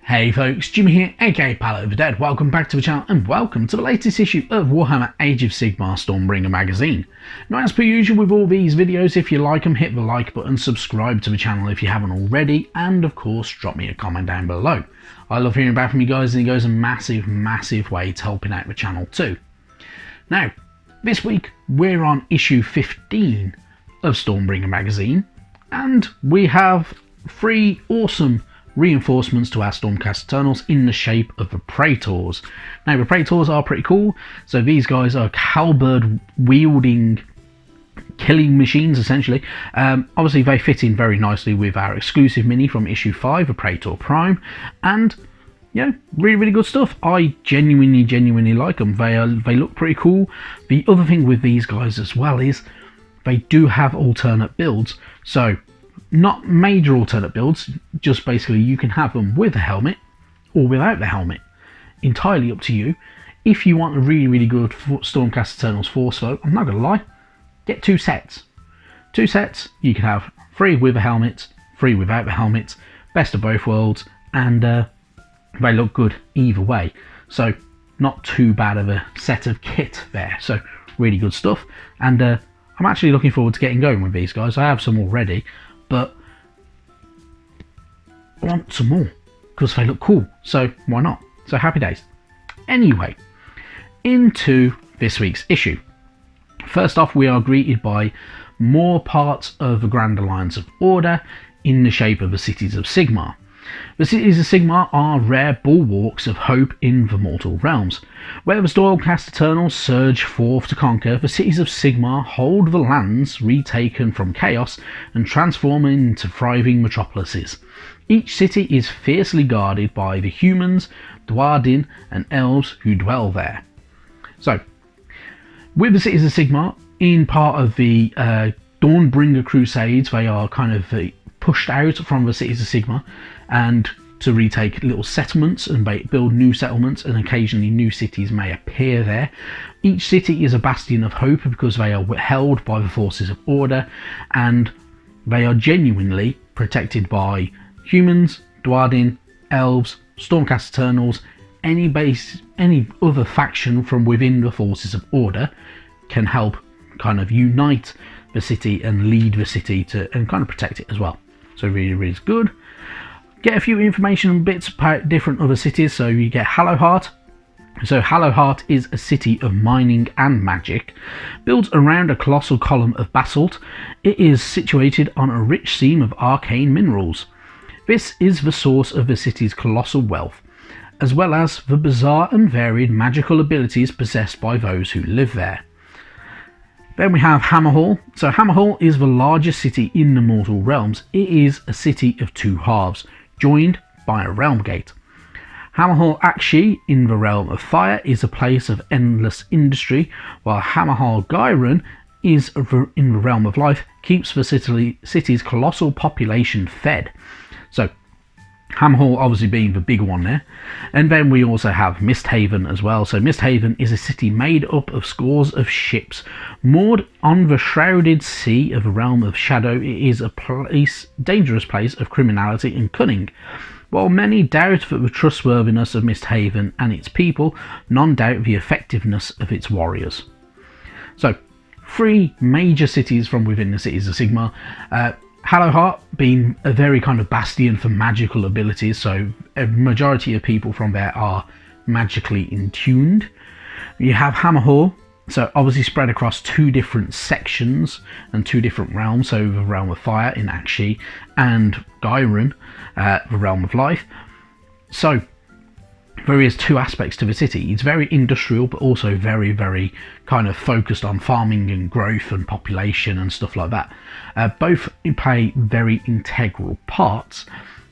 Hey folks, Jimmy here, aka Palette of the Dead. Welcome back to the channel and welcome to the latest issue of Warhammer Age of Sigmar Stormbringer magazine. Now, as per usual with all these videos, if you like them, hit the like button, subscribe to the channel if you haven't already, and of course drop me a comment down below. I love hearing back from you guys, and it goes a massive way to helping out the channel too. Now, this week we're on issue 15 of Stormbringer magazine, and we have 3 awesome reinforcements to our Stormcast Eternals in the shape of the Praetors. Now, the Praetors are pretty cool. So these guys are halberd wielding killing machines essentially. Obviously they fit in very nicely with our exclusive mini from issue 5, a Praetor Prime, and yeah, really good stuff. I genuinely like them. They look pretty cool. The other thing with these guys as well is they do have alternate builds. So not major alternate builds, just basically you can have them with a helmet or without the helmet. Entirely up to you. If you want a really good Stormcast Eternals force flow, I'm not going to lie, get 2 sets. 2 sets, you can have 3 with a helmet, 3 without the helmet, best of both worlds, and they look good either way. So not too bad of a set of kit there. So really good stuff, and I'm actually looking forward to getting going with these guys. I have some already, but I want some more because they look cool, so why not? So happy days. Anyway, into this week's issue. First off, we are greeted by more parts of the Grand Alliance of Order in the shape of the cities of Sigmar. The cities of Sigmar are rare bulwarks of hope in the mortal realms. Where the Stormcast Eternals surge forth to conquer, the cities of Sigmar hold the lands retaken from chaos and transform into thriving metropolises. Each city is fiercely guarded by the humans, Dwarden and elves who dwell there. So, with the cities of Sigmar, in part of the Stormbringer Crusades, they are kind of pushed out from the cities of Sigmar and to retake little settlements and build new settlements, and occasionally new cities may appear there. Each city is a bastion of hope because they are held by the forces of order, and they are genuinely protected by humans, Dwarden, elves, Stormcast Eternals. Any other faction from within the forces of order can help kind of unite the city and lead the city to and kind of protect it as well. So really good. Get a few information bits about different other cities. So you get Hallowheart. So Hallowheart is a city of mining and magic, built around a colossal column of basalt. It is situated on a rich seam of arcane minerals. This is the source of the city's colossal wealth, as well as the bizarre and varied magical abilities possessed by those who live there. Then we have Hammerhall. So Hammerhall is the largest city in the mortal realms. It is a city of 2 halves, joined by a realm gate. Hammerhall Akshi in the realm of fire is a place of endless industry, while Hammerhall Gyron is in the realm of life, keeps the city's colossal population fed. So Hammerhall obviously being the big one there. And then we also have Misthaven as well. So Misthaven is a city made up of scores of ships moored on the shrouded sea of the realm of shadow. It is a dangerous place of criminality and cunning. While many doubt the trustworthiness of Misthaven and its people, none doubt the effectiveness of its warriors. So 3 major cities from within the cities of Sigmar. Hallowheart being a very kind of bastion for magical abilities, so a majority of people from there are magically intuned. You have Hammerhall, so obviously spread across 2 different sections and 2 different realms, so the realm of fire in Akshi and Gyron, the realm of life. So there is 2 aspects to the city. It's very industrial, but also very kind of focused on farming and growth and population and stuff like that. Both play very integral parts.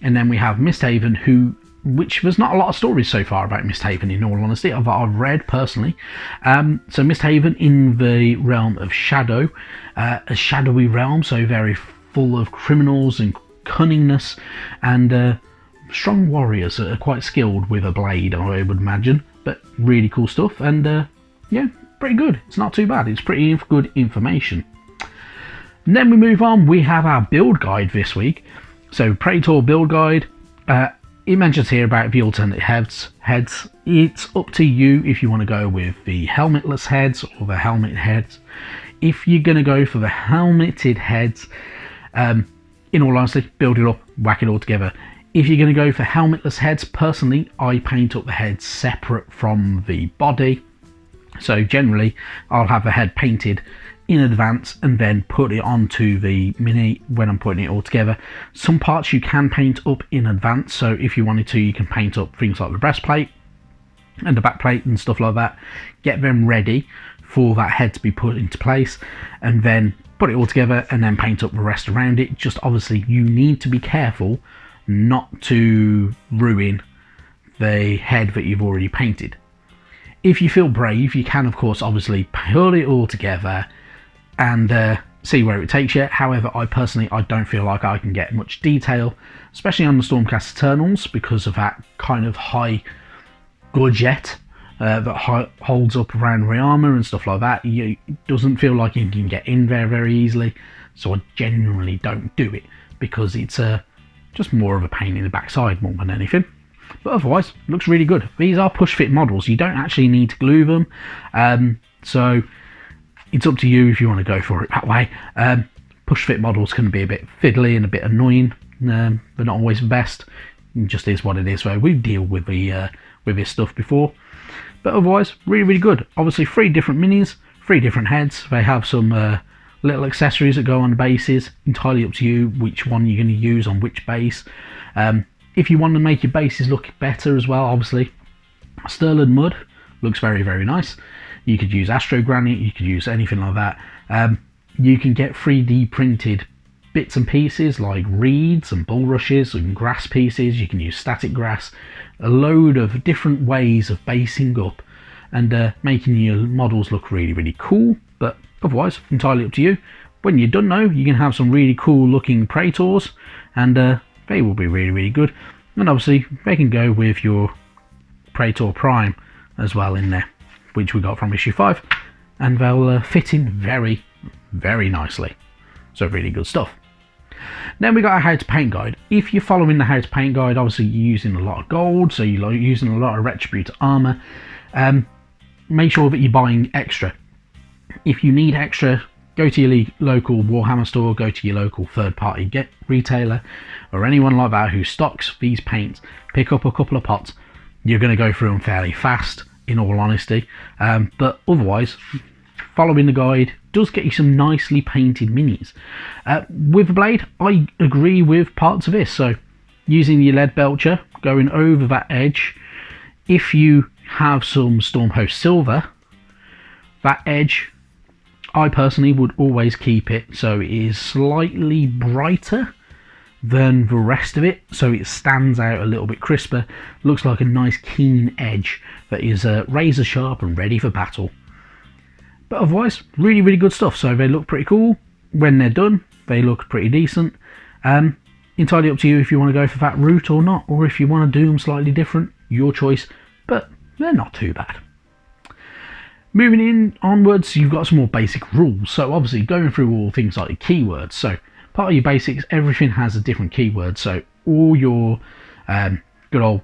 And then we have Misthaven, which there's not a lot of stories so far about Misthaven, in all honesty, I've read personally. So Misthaven in the realm of shadow, a shadowy realm, so very full of criminals and cunningness, and strong warriors that are quite skilled with a blade, I would imagine, but really cool stuff. And yeah, pretty good. It's not too bad. It's pretty good information. And then we move on. We have our build guide this week. So Praetor build guide. it mentions here about the alternate heads. It's up to you if you want to go with the helmetless heads or the helmet heads. If you're going to go for the helmeted heads, in all honesty, build it up, whack it all together. If you're going to go for helmetless heads, personally, I paint up the heads separate from the body. So generally, I'll have the head painted in advance and then put it onto the mini when I'm putting it all together. Some parts you can paint up in advance, so if you wanted to, you can paint up things like the breastplate and the backplate and stuff like that. Get them ready for that head to be put into place, and then put it all together and then paint up the rest around it. Just obviously you need to be careful not to ruin the head that you've already painted. If you feel brave, you can of course obviously put it all together and see where it takes you. However, I don't feel like I can get much detail, especially on the Stormcast Eternals, because of that kind of high budget that holds up around the armour and stuff like that. It doesn't feel like you can get in there very easily, so I genuinely don't do it, because it's just more of a pain in the backside more than anything. But otherwise, looks really good. These are push fit models, you don't actually need to glue them, so it's up to you if you want to go for it that way. Push fit models can be a bit fiddly and a bit annoying. They're not always the best. It just is what it is. So we deal with this stuff before. But otherwise, really, really good. Obviously, 3 different minis, 3 different heads. They have some little accessories that go on the bases. Entirely up to you which one you're going to use on which base. If you want to make your bases look better as well, obviously, Sterling Mud looks very, very nice. You could use Astro Granite, you could use anything like that. You can get 3D printed bits and pieces like reeds and bulrushes and grass pieces. You can use static grass. A load of different ways of basing up and making your models look really, really cool. But otherwise, entirely up to you. When you're done though, you can have some really cool looking Praetors, and they will be really, really good. And obviously, they can go with your Praetor Prime as well in there, which we got from issue 5, and they'll fit in very, very nicely. So really good stuff. Then we got our how to paint guide. If you're following the how to paint guide, obviously you're using a lot of gold, so you're using a lot of Retributor armor. Make sure that you're buying extra. If you need extra, go to your local Warhammer store, go to your local third-party retailer, or anyone like that who stocks these paints. Pick up a couple of pots. You're going to go through them fairly fast, in all honesty, but otherwise, following the guide does get you some nicely painted minis. With the blade, I agree with parts of this. So using your lead belcher, going over that edge, if you have some Stormhost silver, that edge, I personally would always keep it so it is slightly brighter than the rest of it, so it stands out a little bit crisper, looks like a nice keen edge that is razor sharp and ready for battle. But otherwise, really, really good stuff. So they look pretty cool. When they're done, they look pretty decent. Entirely up to you if you want to go for that route or not, or if you want to do them slightly different, your choice, but they're not too bad. Moving in onwards, you've got some more basic rules. So obviously going through all things like keywords. So part of your basics, everything has a different keyword. So all your good old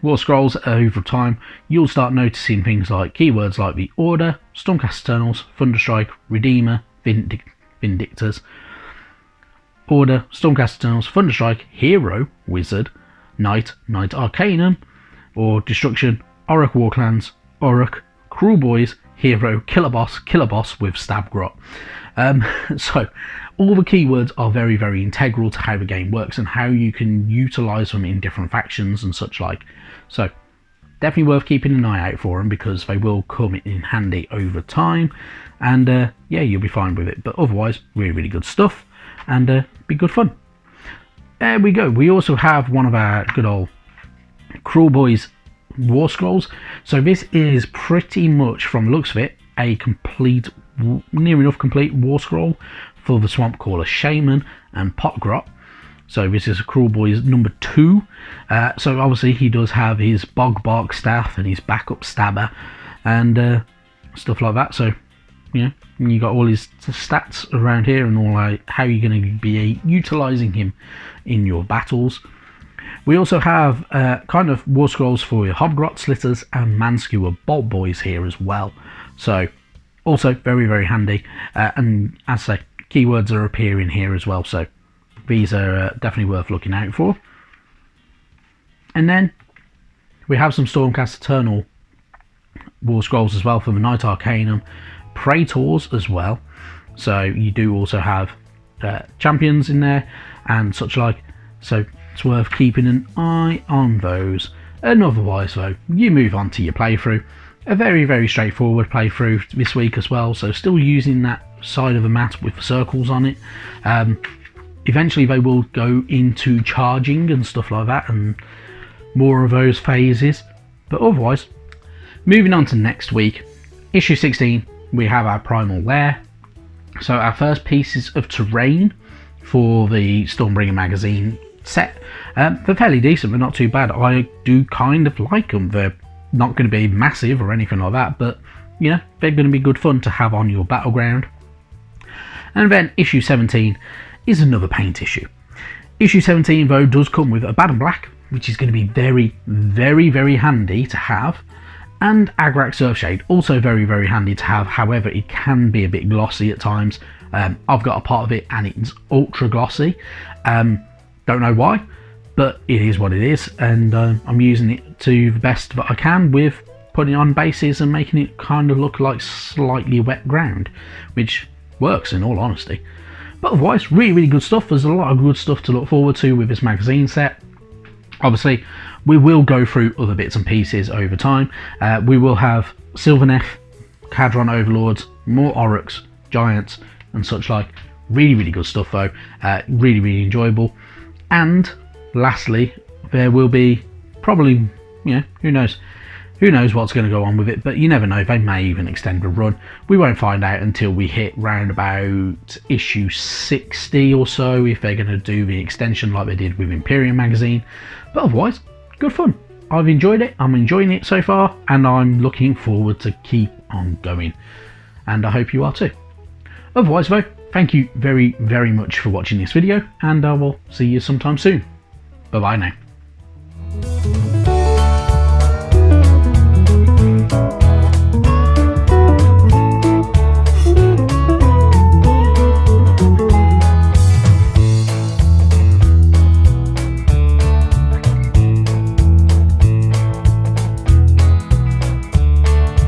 War Scrolls over time, you'll start noticing things like keywords like the Order, Stormcast Eternals, Thunderstrike, Redeemer, Vindictors. Order, Stormcast Eternals, Thunderstrike, Hero, Wizard, Knight, Knight Arcanum, or Destruction, Orruk Warclans, Orruk, Cruel Boys, Hero, Killer Boss with Stab Grot. So all the keywords are very, very integral to how the game works and how you can utilise them in different factions and such like. So definitely worth keeping an eye out for them, because they will come in handy over time, and yeah, you'll be fine with it. But otherwise, really, really good stuff, and be good fun. There we go. We also have one of our good old Cruel Boys War Scrolls. So this is pretty much, from the looks of it, a complete, near enough complete War Scroll for the Swamp Caller Shaman and Potgrot. So this is a Cruel Boys number 2. So obviously he does have his Bog Bark staff and his backup stabber and stuff like that. So you know, you got all his stats around here and all how you're going to be utilising him in your battles. We also have kind of war scrolls for your Hobgrot, Slitters and Manskewer Bolt Boys here as well. So also very, very handy. And as I say, keywords are appearing here as well. So these are definitely worth looking out for. And then we have some Stormcast Eternal war scrolls as well for the Knight Arcanum, Praetors as well. So you do also have champions in there and such like. So it's worth keeping an eye on those. And otherwise though, you move on to your playthrough. A very, very straightforward playthrough this week as well. So still using that side of the map with the circles on it. Eventually they will go into charging and stuff like that, and more of those phases. But otherwise, moving on to next week, issue 16, we have our Primal Lair. So our first pieces of terrain for the Stormbringer magazine set. They're fairly decent, but not too bad. I do kind of like them. They're not going to be massive or anything like that, but you know, they're going to be good fun to have on your battleground. And then issue 17 is another paint issue. Issue 17 though does come with a Bad and Black, which is going to be very, very, very handy to have, and Agrak Surfshade, also very, very handy to have. However, it can be a bit glossy at times. I've got a part of it and it's ultra glossy. Don't know why, but it is what it is, and I'm using it to the best that I can with putting on bases and making it kind of look like slightly wet ground, which works in all honesty. But otherwise, really, really good stuff. There's a lot of good stuff to look forward to with this magazine set. Obviously, we will go through other bits and pieces over time. We will have Sylvaneth, Cadron Overlords, more Oryx, Giants, and such like. Really, really good stuff though. Really, really enjoyable. And lastly, there will be probably, you know, who knows what's going to go on with it, but you never know, they may even extend the run. We won't find out until we hit round about issue 60 or so, if they're going to do the extension like they did with Imperium magazine. But otherwise, good fun. I've enjoyed it, I'm enjoying it so far, and I'm looking forward to keep on going. And I hope you are too. Otherwise though, thank you very, very much for watching this video, and I will see you sometime soon. Bye bye now.